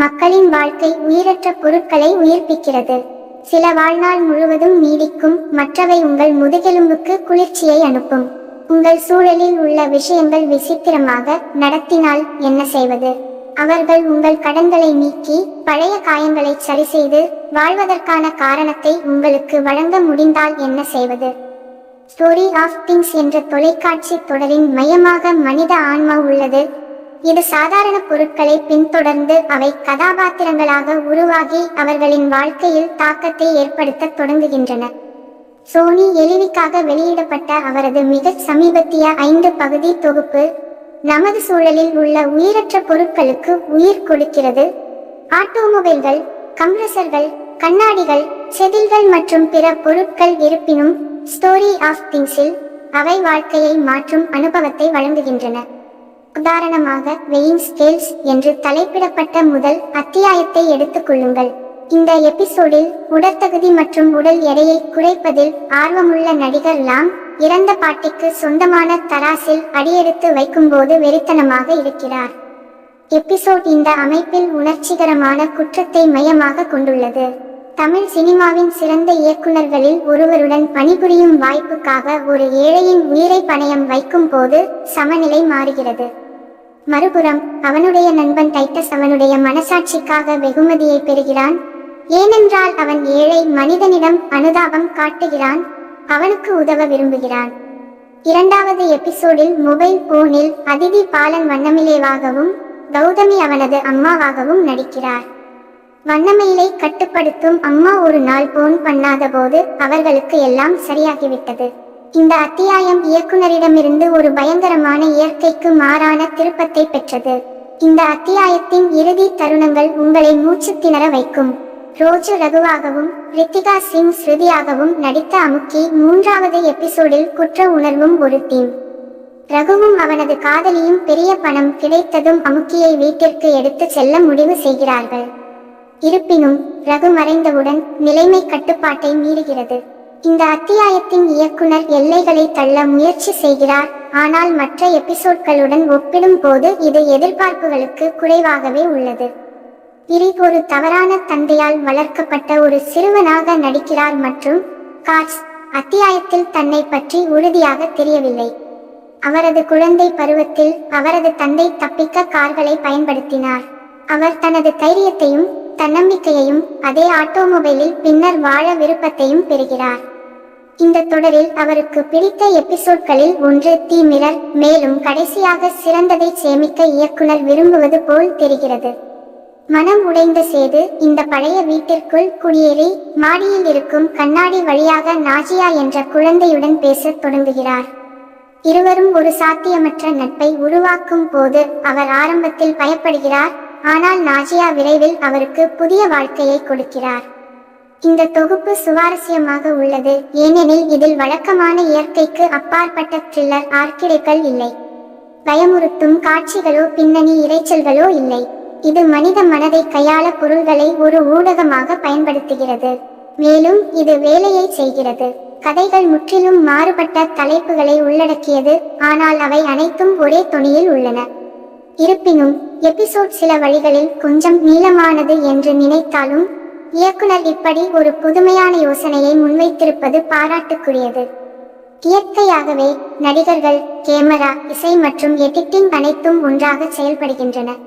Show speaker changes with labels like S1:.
S1: மக்களின் வாழ்க்கை உயிரற்ற பொருட்களை உயிர்ப்பிக்கிறது. சில வாழ்நாள் முழுவதும் நீடிக்கும், மற்றவை உங்கள் முதுகெலும்புக்கு குளிர்ச்சியை அனுப்பும். உங்கள் சூழலில் உள்ள விஷயங்கள் விசித்திரமாக நடத்தினால் என்ன செய்வது? அவர்கள் உங்கள் கடன்களை நீக்கி, பழைய காயங்களை சரிசெய்து, வாழ்வதற்கான காரணத்தை உங்களுக்கு வழங்க முடிந்தால் என்ன செய்வது? ஸ்டோரி ஆஃப் திங்ஸ் என்ற தொலைக்காட்சி தொடரின் மையமாக மனித ஆன்மா உள்ளது. இது சாதாரண பொருட்களை பின்தொடர்ந்து அவை கதாபாத்திரங்களாக உருவாகி அவர்களின் வாழ்க்கையில் தாக்கத்தை ஏற்படுத்த தொடங்குகின்றன. சோனி எலிவிக்காக வெளியிடப்பட்ட அவரது மிக சமீபத்திய 5 பகுதி தொகுப்பு நமது சூழலில் உள்ள உயிரற்ற பொருட்களுக்கு உயிர் கொடுக்கிறது. ஆட்டோமொபைல்கள், கம்ப்ரசர்கள், கண்ணாடிகள், செதில்கள் மற்றும் பிற பொருட்கள். இருப்பினும் ஸ்டோரி ஆஃப் திங்ஸில் அவை வாழ்க்கையை மாற்றும் அனுபவத்தை வழங்குகின்றன. உதாரணமாக, வெயிங் ஸ்கேல்ஸ் என்று தலைப்பிடப்பட்ட முதல் அத்தியாயத்தை எடுத்துக் கொள்ளுங்கள். இந்த எபிசோடில் உடற்தகுதி மற்றும் உடல் எடையை குறைப்பதில் ஆர்வமுள்ள நடிகர் லாம் இறந்த பாட்டிக்கு சொந்தமான தராசில் அடியெடுத்து வைக்கும்போது வெறித்தனமாக இருக்கிறார். எபிசோட் இந்த அமைப்பில் உணர்ச்சிகரமான குற்றத்தை மையமாக கொண்டுள்ளது. தமிழ் சினிமாவின் சிறந்த இயக்குநர்களில் ஒருவருடன் பணிபுரியும் வாய்ப்புக்காக ஒரு ஏழையின் உயிரை பணயம் வைக்கும் போது சமநிலை மாறுகிறது. மறுபுறம் அவனுடைய நண்பன் டைட்டஸ் அவனுடைய மனசாட்சிக்காக வெகுமதியை பெறுகிறான். ஏனென்றால் அவன் ஏழை மனிதனிடம் அனுதாபம் காட்டுகிறான், அவனுக்கு உதவ விரும்புகிறான். 2வது எபிசோடில் மொபைல் போனில் அதிதி பாலன் வண்ணமிலேவாகவும் கௌதமி அவனது அம்மாவாகவும் நடிக்கிறார். வண்ணமயிலை கட்டுப்படுத்தும் அம்மா ஒரு நாள் போன் பண்ணாத போது அவர்களுக்கு எல்லாம் சரியாகிவிட்டது. இந்த அத்தியாயம் இயக்குனரிடமிருந்து ஒரு பயங்கரமான இயற்கைக்கு மாறான திருப்பத்தை பெற்றது. இந்த அத்தியாயத்தின் இறுதி தருணங்கள் உங்களை மூச்சு திணற வைக்கும். ரோஜு ரகுவாகவும் ரித்திகா சிங் ஸ்ருதியாகவும் நடித்த அமுக்கி 3வது எபிசோடில் குற்ற உணர்வும் ஒரு தீம். ரகுவும் அவனது காதலியும் பெரிய பணம் கிடைத்ததும் அமுக்கியை வீட்டிற்கு எடுத்து செல்ல முடிவு செய்கிறார்கள். இருப்பினும் ரகு மறைந்தவுடன் நிலைமை கட்டுப்பாட்டை மீறுகிறது. இந்த அத்தியாயத்தின் இயக்குனர் எல்லைகளை தள்ள முயற்சி செய்கிறார், ஆனால் மற்ற எபிசோட்களுடன் ஒப்பிடும் போது இது எதிர்பார்ப்புகளுக்கு குறைவாகவே உள்ளது. பிரி ஒரு தவறான தந்தையால் வளர்க்கப்பட்ட ஒரு சிறுவனாக நடிக்கிறார் மற்றும் காட்ஸ் அத்தியாயத்தில் தன்னை பற்றி உறுதியாக தெரியவில்லை. அவரது குழந்தை பருவத்தில் அவரது தந்தை தப்பிக்க கார்களை பயன்படுத்தினார். அவர் தனது தைரியத்தையும் தன்னம்பிக்கையையும் அதே ஆட்டோமொபைலில் பின்னர் வாழ விருப்பத்தையும் பெறுகிறார். இந்த தொடரில் அவருக்கு பிடித்த எபிசோட்களில் ஒன்று தி மிரர். மேலும் கடைசியாக சிறந்ததை சேமிக்க இயக்குனர் விரும்புவது போல் தெரிகிறது. மனம் உடைந்த சேது இந்த பழைய வீட்டிற்குள் குடியேறி மாடியில் இருக்கும் கண்ணாடி வழியாக நாஜியா என்ற குழந்தையுடன் பேசத் தொடங்குகிறார். இருவரும் ஒரு சாத்தியமற்ற நட்பை உருவாக்கும் போது அவர் ஆரம்பத்தில் பயப்படுகிறார், ஆனால் நாஜியா விரைவில் அவருக்கு புதிய வாழ்க்கையை கொடுக்கிறார். இந்த தொகுப்பு சுவாரஸ்யமாக உள்ளது, ஏனெனில் இதில் வழக்கமான இயற்கைக்கு அப்பாற்பட்ட த்ரில்லர் ஆர்க்கிடைகள் இல்லை. பயமுறுத்தும் காட்சிகளோ பின்னணி இரைச்சல்களோ இல்லை. இது மனித மனதை கையாள பொருள்களை ஒரு ஊடகமாக பயன்படுத்துகிறது, மேலும் இது வேலையை செய்கிறது. கதைகள் முற்றிலும் மாறுபட்ட தலைப்புகளை உள்ளடக்கியது, ஆனால் அவை அனைத்தும் ஒரே தொனியில் உள்ளன. இருப்பினும் எபிசோட் சில வழிகளில் கொஞ்சம் நீளமானது என்று நினைத்தாலும் இயக்குனர் இப்படி ஒரு புதுமையான யோசனையை முன்வைத்திருப்பது பாராட்டுக்குரியது. இயற்கையாகவே நடிகர்கள், கேமரா, இசை மற்றும் எடிட்டிங் அனைத்தும் ஒன்றாக செயல்படுகின்றன.